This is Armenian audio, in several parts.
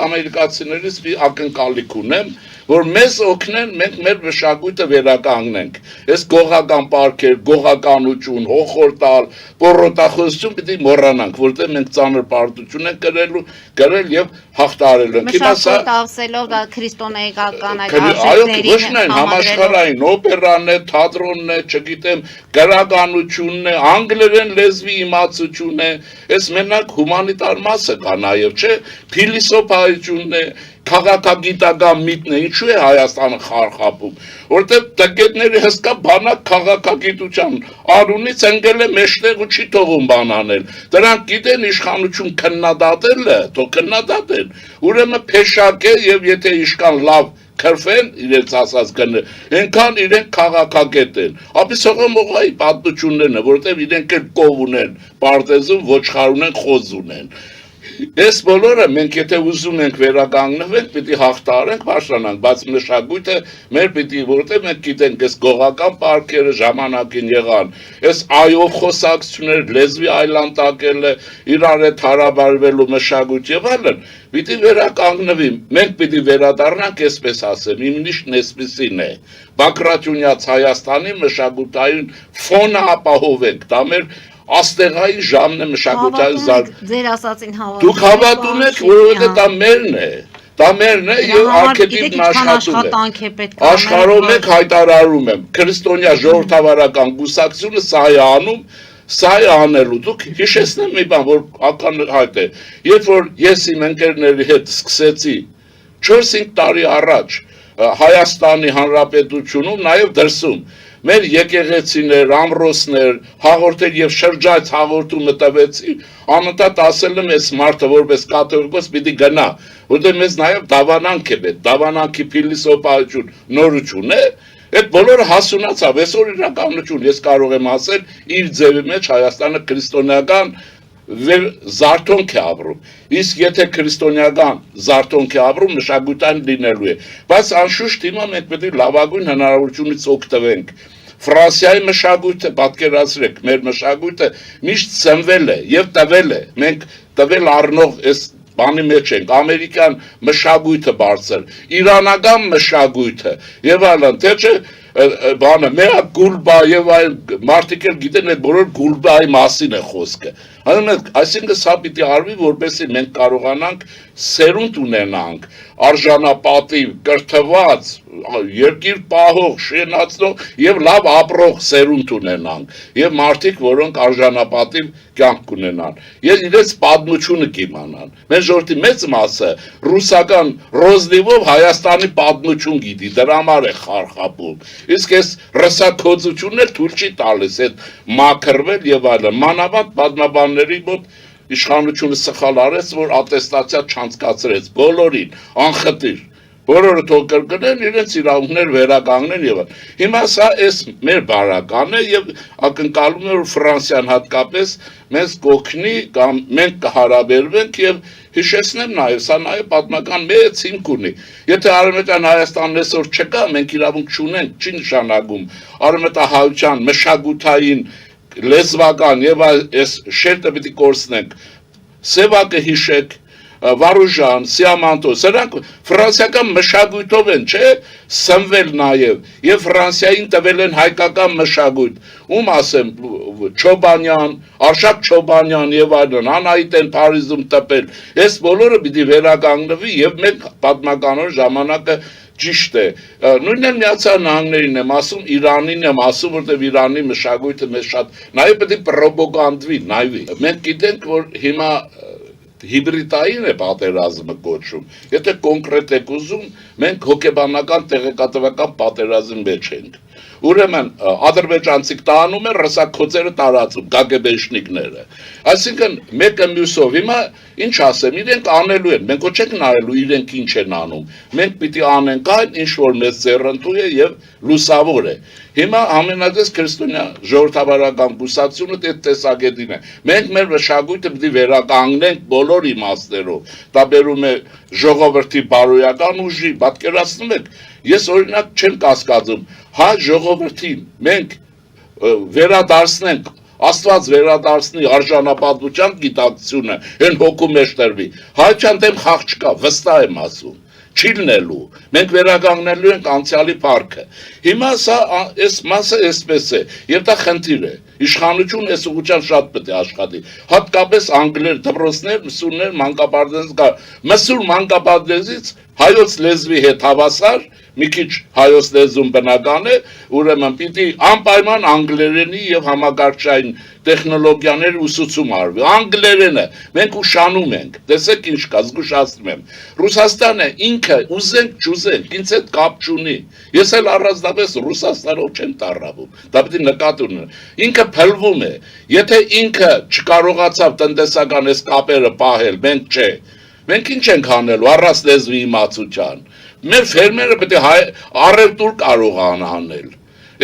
ամերիկացիներից մի ակնկալիք ունեմ, որ մեզ օգնեն, մենք մեր մշակույթը վերականգնենք։ Այս գողական պարքեր, գողականություն, հոխորտալ, պոռոտախոսություն պիտի մոռանանք, որտեղ մենք ծանր պարտություն ենք կրել եւ հաղթարել ենք։ Մշակույթ ավսելով դա քրիստոնեական այդ այո, ոչ միայն համաշխարհային օպերան է, թատրոնն է, չգիտեմ, գրականությունն է, անգլերեն լեզվի իմացությունն է, այս մենակ հումանիտար մասը կա նաեւ, չէ՞, փիլիսոփայությունն է, քաղաքագիտական միտն է, ինչու է Հայաստանը խարխապում, որտեղ տկետների հսկա բանակ քաղաքագիտության արունից ընկել է մեջտեղ ու չի թողում բան անել, դրանք գիտեն իշխանություն քննադատելը, թող քննադատեն, ուրեմն փեշակ է եւ եթե իշխան լավ քրֆեն իրենց ասած գնը, այնքան իրենք քաղաքագետ են, ապի սողոմողայի պատմություններն է, որտեղ իրենք էլ կով ունեն, պարտեզում ոչխար ունեն, խոզ ունեն, Այս բոլորը մենք եթե ուզում ենք վերականգնվենք, պիտի հաղթարենք, բարձրանանք, բայց մշակույթը մեր պիտի, որտեղ մենք գիտենք, այս գողական պարքերը ժամանակին եղան, այս այով խոսակցությունները, լեզվի այլանդակելը, իրար հետ հարաբերվելու մշակույթ եւ այլն, պիտի վերականգնվի, մենք պիտի վերադառնանք, այսպես ասեմ, իմ նիշն այսպեսին է, Բագրատյունյաց Հայաստանի մշակութային ֆոնը ապահովենք, դա մեր Աստեղայի ժամն է մշակութային ձեր ասածին հավատում Դուք հավատում եք, որովհետև դա մերն է, դա մերն է եւ արքետիպն աշխատում է։ Աշխարհում եք հայտարարում եմ, քրիստոնյա ժողովրդավարական գուսակցությունը սա է անում, սա է անելու։ Դուք հիշեցնեմ մի բան, որ ականհայտ է։ Երբ որ ես իմ ընկերների հետ սկսեցի 4-5 տարի առաջ Հայաստանի Հանրապետությունում, նաեւ դրսում մեր եկեղեցիներ, ամրոցներ, հաղորդեր եւ շրջայց հաղորդումը տվեցի, անընդհատ ասել եմ այս մարդը որպես կաթողիկոս պիտի գնա, որտեղ մեզ նաեւ դավանանք է պետք, դավանանքի փիլիսոփայություն, նորություն է, այդ բոլորը հասունացավ, այսօր իրականություն, ես կարող եմ ասել, իր ձևի մեջ Հայաստանը քրիստոնեական զարթոնք է ապրում, իսկ եթե քրիստոնեական զարթոնք է ապրում, մշակութային լինելու է, բայց անշուշտ հիմա մենք պետք է լավագույն հնարավորությունից օգտվենք, Ֆրանսիայի մշակույթը, պատկերացրեք, մեր մշակույթը միշտ ծնվել է եւ տվել է, մենք տվել առնող այս բանի մեջ ենք, ամերիկյան մշակույթը բարձր, իրանական մշակույթը եւ այլն, թե չէ բանը մեա գուլբա եւ այլ մարդիկ էլ գիտեն այդ բոլոր գուլբայի մասին է խոսքը այսինքն սա պիտի արվի որպեսզի մենք կարողանանք սերունդ ունենանք արժանապատիվ կրթված երկիր պահող շենացնող եւ լավ ապրող սերունդ ունենանք եւ մարդիկ որոնք արժանապատիվ կյանք ունենան եւ իրենց պատմությունը կիմանան մեր ժողովրդի մեծ մասը ռուսական ռոզնիվով Հայաստանի պատմություն գիտի դրա համար է խարխապում Իսկ այս ռսակոծությունն էլ թույլ չի տալիս այդ մաքրվել եւ այլն մանավանդ պատմաբանների մոտ իշխանությունը սխալ արեց որ ատեստացիա չանցկացրեց բոլորին անխտիր բոլորը թող կրկնեն իրենց իրավունքներ վերականգնեն եւ հիմա սա այս մեր բարականը եւ ակնկալում է որ Ֆրանսիան հատկապես մեզ կօգնի կամ մենք կհարաբերվենք եւ հիշեցնեմ նաեւ սա նաեւ պատմական մեծ հիմք ունի եթե Արևմտյան Հայաստանն այսօր չկա մենք իրավունք չունենք չի նշանակում արևմտահայության մշակութային լեզվական եւ այս շերտը պիտի կորցնենք Սևակը հիշեք Վարուժան, Սիամանտո, սրանք ֆրանսիական մշակույթով են, չէ, սնվել նաև, եւ Ֆրանսիային տվել են հայկական մշակույթ, ում ասեմ, Չոբանյան, Արշակ Չոբանյան եւ այլն, Անահիտ են Փարիզում տպել, այս բոլորը պիտի վերականգնվի եւ մենք պատմականորեն ժամանակը ճիշտ է, նույնն եմ Միացյալ Նահանգներին եմ ասում, Իրանին եմ ասում, որտեղ Իրանի մշակույթը մեզ շատ, նաև պետք է պրոպագանդվի, նայվի, մենք գիտենք, որ հիմա հիբրիդային է պատերազմը կոչում, եթե կոնկրետ եք ուզում, մենք հոգեբանական տեղեկատվական պատերազմի մեջ ենք, ուրեմն ադրբեջանցիք տանում են ռսակոծերը տարածում, գագեբեշնիկները, այսինքն մեկը մյուսով, հիմա ինչ ասեմ, իրենք անելու են, մենք ոչ ենք նայելու իրենք ինչ են անում, մենք պիտի անենք այն, ինչ որ մեզ ձեռնտու է եւ լուսավոր է, հիմա ամենադես քրիստոնյա ժողովրդավարական գուսակցությունը դե տեսակետին է, մենք մեր մշակույթը պիտի վերականգնենք բոլոր իմաստներով, դա բերում է ժողովրդի բարոյական ուժի, պատկերացնում եք, ես օրինակ չեմ կասկածում, հա ժողովրդին մենք վերադարձնենք Աստված վերադարձնի արժանապատվության գիտակցությունը, այն հոգու մեջ տրվի։ Հայության դեմ խաղ չկա, վստահ եմ ասում։ Չի լինելու, մենք վերականգնելու ենք անցյալի փառքը։ Հիմա սա այս մասը այսպես է, եւ դա խնդիր է։ Իշխանություն այս ուղղությամբ շատ պետք է աշխատի։ Հատկապես անգլեր, դպրոցներ, մսուրներ, մսուր մանկապարտեզից հայոց լեզվի հետ հավասար, մի քիչ հայոց լեզուն բնական է, ուրեմն պիտի անպայման անգլերենի եւ համակարգչային տեխնոլոգիաներ ուսուցում արվի։ Անգլերենը մենք ուշանում ենք։ Տեսեք ինչ կա, զգուշացնում եմ։ Ռուսաստանը ինքը ուզենք չուզենք, ինձ հետ կապ չունի։ Ես էլ առանձնապես Ռուսաստանով չեմ տառապում։ Դա պետք է նկատի ունենալ։ Ինքը փլվում է։ Եթե ինքը չկարողացավ տնտեսական այս կապերը պահել, մենք չէ։ Մենք ինչ ենք անելու առանց լեզվի իմացության։ Մեր ֆերմերը պետք է առևտուր կարողան անել։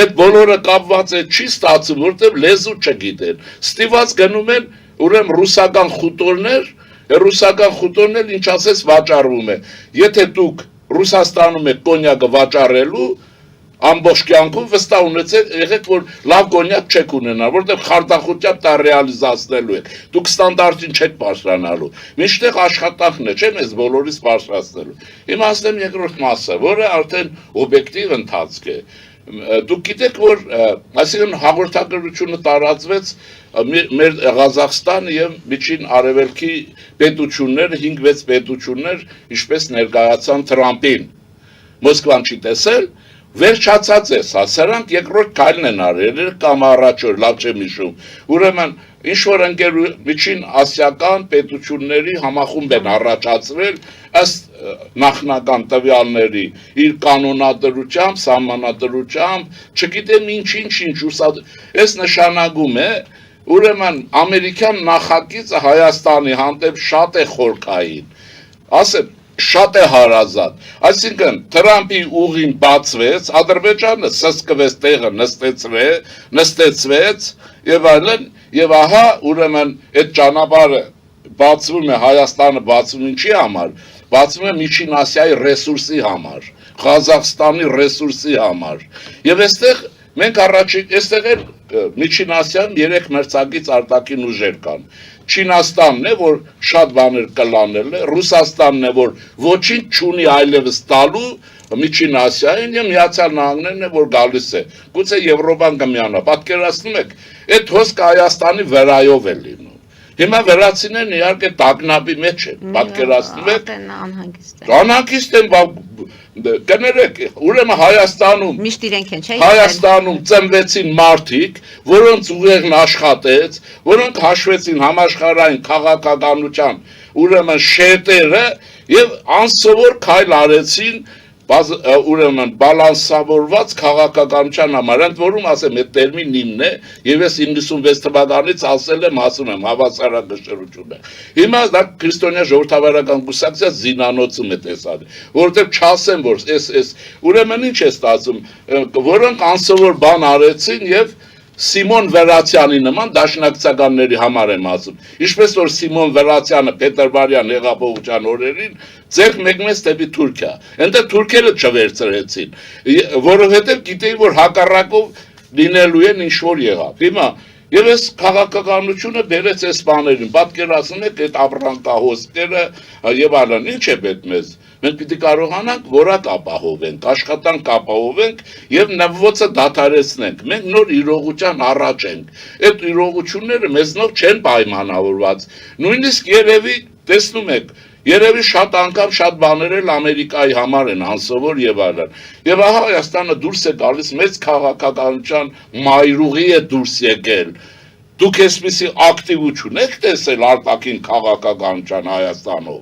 Այդ բոլորը կապված է չի ստացվում, որտեղ լեզու չգիտեն։ Ստիված գնում են ուրեմն ռուսական խուտորներ ինչ ասես վաճառվում է։ Եթե դուք Ռուսաստանում եք կոնյակը վաճառելու, ամբողջ կյանքում վստահ ունեցեք, եղեք որ լավ կոնյակ չեք ունենա, որտեղ խարդախությամբ դա ռեալիզացնելու եք։ Դուք ստանդարտին չեք բարձրանալու։ Միշտեղ աշխատանքն է, չէ՞ մեզ բոլորիս բարձրացնելու։ Հիմա ասեմ երկրորդ մասը, որը արդեն օբյեկտիվ ընթացք է։ Դուք գիտեք, որ այսինքն հաղորդակցությունը տարածվեց մեր Ղազախստանը եւ Միջին Արևելքի պետությունները, 5-6 պետություններ, ինչպես ներկայացան Թրամփին։ Մոսկվան չի տեսել, վերջացած է սա, սրանք երկրորդ քայլն են արել, կամ առաջոր, լավ չեմ հիշում։ Ուրեմն ինչ որ միջին ասիական պետությունների համախումբ են առաջացրել ըստ նախնական տվյալների իր կանոնադրությամբ, սահմանադրությամբ, չգիտեմ ինչ այս նշանակում է, ուրեմն ամերիկյան նախագիծը Հայաստանի հանդեպ շատ է խորքային, ասեմ շատ է հարազատ, այսինքն Թրամփի ուղին բացվեց, Ադրբեջանը սսկվեց տեղը նստեցվեց եւ այլն, եւ ահա ուրեմն այդ ճանապարհը բացվում է, Հայաստանը բացվում ինչի համար, բացվում է Միջին Ասիայի ռեսուրսի համար, Ղազախստանի ռեսուրսի համար, եւ այստեղ մենք այստեղ էլ Միջին Ասիայում 3 մրցակից արտաքին ուժեր կան։ Չինաստանն է, որ շատ բաներ կլանել է, Ռուսաստանն է, որ ոչինչ չունի այլևս տալու Միջին Ասիային, եւ Միացյալ Նահանգներն է, որ գալիս է։ Գուցե Եվրոպան կմիանա։ Պատկերացնում եք, այդ հոսքը Հայաստանի վրայով է լինում։ Հիմա վերացիներն իհարկե տագնապի մեջ են, պատկերացնում եք։ Անհանգիստ են, կներեք, ուրեմն Հայաստանում միշտ իրենք են, չէ՞։ Հայաստանում ծնվեցին մարդիկ, որոնց ուղեղն աշխատեց, որոնք հաշվեցին համաշխարհային քաղաքականության ուրեմն շերտերը եւ անսովոր քայլ արեցին ուրեմն բալանսավորված քաղաքականության համար, ընդ որում ասեմ, այդ տերմինն իմն է, եւ ես 96 թվականից ասել եմ, ասում եմ, հավասարակշռությունը։ Հիմա դա քրիստոնյա ժողովրդավարական կուսակցության զինանոցում է տեսած, որովհետեւ չասեմ, որ այս ուրեմն ինչ է ստացվում, որոնք անսովոր բան արեցին եւ Սիմոն Վերացյանի նման դաշնակցականների համար եմ ասում։ Ինչպես որ Սիմոն Վերացյանը Պետերբարյան հեղափոխության օրերին ձեռք մեկնեց դեպի Թուրքիա։ Այնտեղ թուրքերը չվերցրեցին, որովհետև գիտեին, որ հակառակով լինելու են ինչ որ եղավ։ Հիմա եւ այս քաղաքականությունը բերեց այս բաներին, պատկերացնում եք այդ ապրանքահոսքերը եւ այլն, ինչ է պետք մեզ։ Մենք պիտի կարողանանք որակ ապահովենք, աշխատանք ապահովենք եւ նվոցը դադարեցնենք։ Մենք նոր իրողության առաջ ենք։ Այդ իրողությունները մեզնով չեն պայմանավորված։ Նույնիսկ երևի տեսնում եք, երևի շատ անգամ շատ բաներ էլ Ամերիկայի համար են անսովոր եւ այլն։ Եվ ահա Հայաստանը դուրս է գալիս մեծ քաղաքականության մայրուղի է դուրս եկել։ Դուք այսպիսի ակտիվություն եք տեսել արտաքին քաղաքականության Հայաստանով,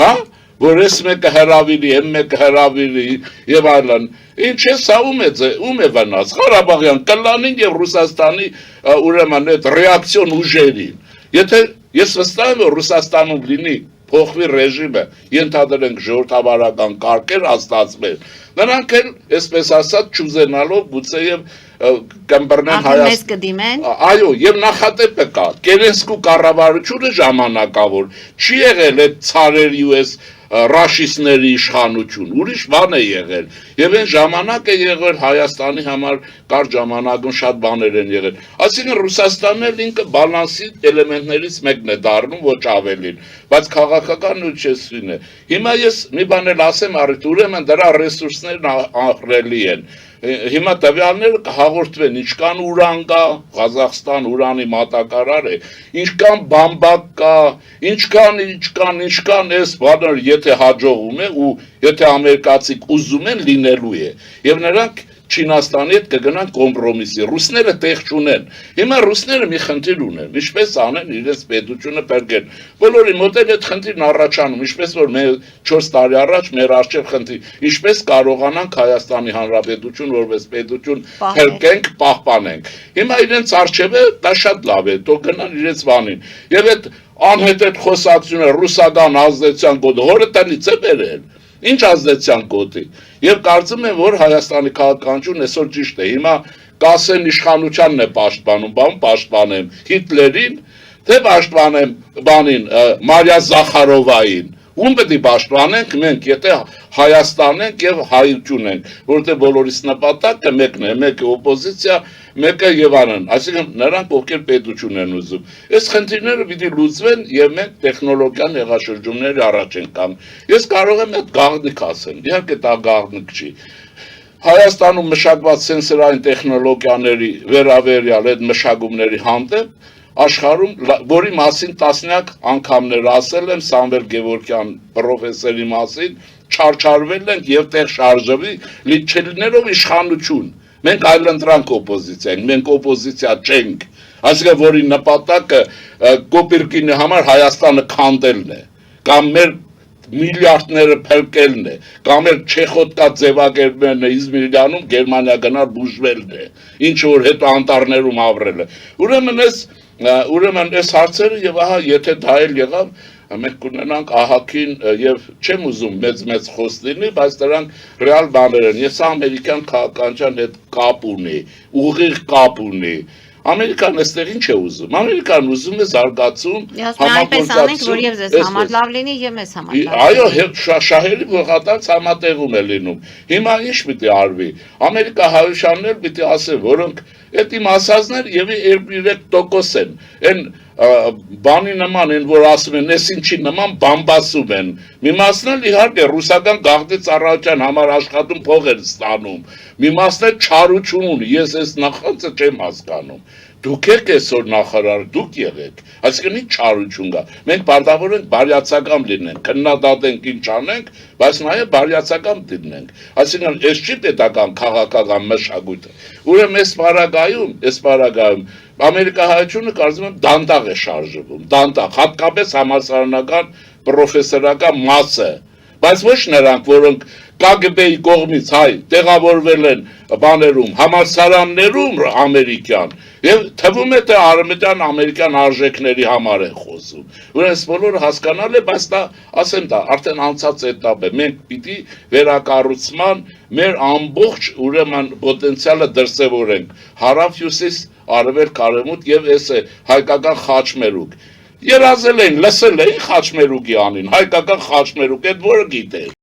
հա? Որ ես մեկը հրավիրի, եմ մեկը հրավիրի եւ այլն։ Ինչ է սա ում է վնաս Ղարաբաղյան կլանին եւ Ռուսաստանի ուրեմն այդ ռեակցիոն ուժերին։ Եթե ես վստահ եմ, որ Ռուսաստանում լինի փոխվի ռեժիմը, ենթադրենք ժողովրդավարական կարգեր հաստատվեն։ Նրանք էլ, այսպես ասած, չուզենալով գուցեև կմբռնեն Հայաստան։ Այո, եւ նախատեպը կա։ Կերենսկու կառավարությունը ժամանակավոր չի եղել այդ ցարերի ու այս ռաշիստների իշխանություն, ուրիշ բան է եղել։ Եվ այն ժամանակ է եղել Հայաստանի համար կար ժամանակում շատ բաներ են եղել։ Այսինքն Ռուսաստանն էլ ինքը բալանսի էլեմենտներից մեկն է դառնում, ոչ ավելին, բայց քաղաքական ուժեցին է։ Հիմա ես մի բան էլ ասեմ, առիթ ուրեմն դրա ռեսուրսներն ահռելի են։ Հիմա տվյալները կհաղորդվեն, ինչքան ուրան կա, Ղազախստան ուրանի մատակարար է, ինչքան բամբակ կա, ինչքան էս բանը եթե հաջողում է ու եթե ամերիկացիք ուզում են լինելու է, եւ նրանք Չինաստանի հետ կգնան կոմպրոմիսի, ռուսները տեղ չունեն, հիմա ռուսները մի խնդիր ունեն, ինչպես անեն իրենց պետությունը պերգեն, բոլորի մոտ էլ այդ խնդիրն առաջանում, ինչպես որ մեր 4 տարի առաջ մեր առջև խնդիր, ինչպես կարողանանք Հայաստանի Հանրապետություն որպես պետություն փրկենք, պահպանենք, հիմա իրենց առջևը դա շատ լավ է, թող գնան իրենց բանին, եւ այդ անհետեթ խոսակցությունը ռուսական ազդեցության կոդ հորը տնից է բերել Ինչ ազդեցության կոտի եւ կարծում եմ որ Հայաստանի քաղաքականությունը այսօր ճիշտ է հիմա կասեն իշխանությանն է պաշտպանում բան պաշտպանեմ Հիտլերին թե պաշտպանեմ բանին Մարիա Զախարովային ում պետք է պաշտպանենք մենք եթե Հայաստանն ենք եւ հայություն ենք որտեղ բոլորիս նպատակը մեկն է մեկը օպոզիցիա մեկը եւ անն այսինքն նրանք ովքեր պետություն են ուզում այս խնդիրները պիտի լուծվեն եւ մենք տեխնոլոգիան հեղաշրջումների առաջ ենք կամ ես կարող եմ այդ գաղտնիք ասեմ իհարկե դա գաղտնիք չի Հայաստանում մշակված սենսորային տեխնոլոգիաների վերաբերյալ այդ մշակումների հանդեպ աշխարհում որի մասին տասնյակ անգամներ ասել եմ Սամվել Գևորգյան պրոֆեսորի մասին չարչարվել ենք եւ տեղ շարժվի լիչելներով իշխանություն մենք այլընտրանք օպոզիցիա ենք մենք օպոզիցիա չենք այսինքն որի նպատակը Կոպիրկինի համար Հայաստանը քանդելն է կամ մեր միլիարդները փրկելն է կամ էլ Չեխոտկա ձևակերպելն է Իզմիրյանում Գերմանիա գնալ բուժվելն է ինչ որ հետո անտառներում ապրել է ուրեմն այս հարցերը եւ ահա եթե դա էլ եղավ մենք կունենանք ահագին եւ չեմ ուզում մեծ խոսք լինի բայց դրանք ռեալ բաներ են ես ամերիկյան քաղաքականության հետ կապ ունի ուղիղ կապ ունի Ամերիկան այստեղ ինչ է ուզում Ամերիկան ուզում է զարգացում համագործակցություն որ եւ ձեզ համար լավ լինի եւ մեզ համար լավ այո շահերի փոխադարձ համատեղում է լինում հիմա ինչ պիտի արվի Ամերիկա հայուշանն էլ պիտի ասեն որոնք այդ իմ ասածներ եւ 3% են այն բանի նման են որ ասում են ես ինչի նման բամբասում են մի մասն էլ իհարկե ռուսական գաղտնի ծառայության համար աշխատում փող են ստանում մի մասն էլ չարություն ունի ես այս նախանձը չեմ հասկանում դուք եք այսօր նախարար դուք եղեք այսինքն ինչ չարություն կա մենք պարտավոր ենք բարյացակամ լինենք քննադատենք ինչ անենք բայց նաեւ բարյացակամ լինենք այսինքն այս չի պետական քաղաքական մշակույթը ուրեմն այս պարագայում Ամերիկահայությունը կարծում եմ դանդաղ է շարժվում, դանդաղ, հատկապես համալսարանական պրոֆեսորական մասը, բայց ոչ նրանք, որոնք KGB-ի կողմից հայ տեղավորվել են բաներում, համալսարաններում ամերիկյան, եւ թվում է թե արևմտյան ամերիկյան արժեքների համար են խոսում։ Ուրեմն բոլորը հասկանալ է, բայց դա, ասեմ դա, արդեն անցած էտապ է։ Մենք պիտի վերակառուցման մեր ամբողջ ուրեմն պոտենցիալը դրսևորենք հարավ հյուսիս արևելք արևմուտք եւ էս է հայկական խաչմերուկ Երազել են, լսել էին խաչմերուկի անին, հայկական խաչմերուկ, այդ որը գիտեր